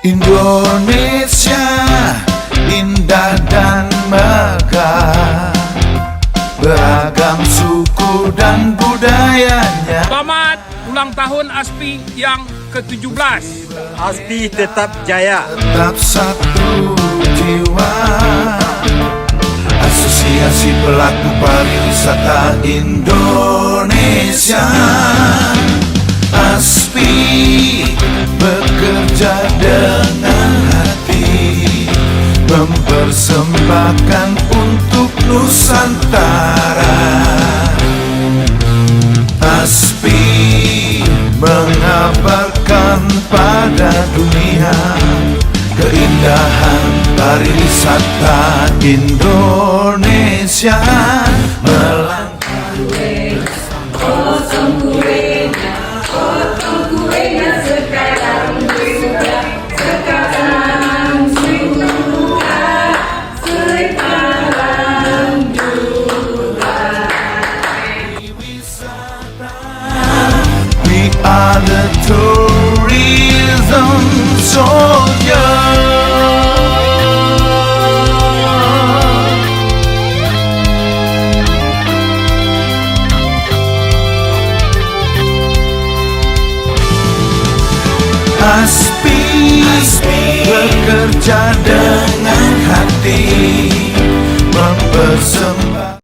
Indonesia indah dan megah, beragam suku dan budayanya. Selamat ulang tahun ASPI yang ke-17. ASPI tetap jaya. Tetap satu jiwa. Asosiasi Pelaku Pariwisata Indonesia, ASPI bekerja dengan hati, mempersembahkan untuk Nusantara. ASPI mengabarkan pada dunia keindahan pariwisata Indonesia. Potong kuenya sekarang juga, sekarang juga. We are the tourism soldiers. ASPI bekerja dengan hati, mempersembahkan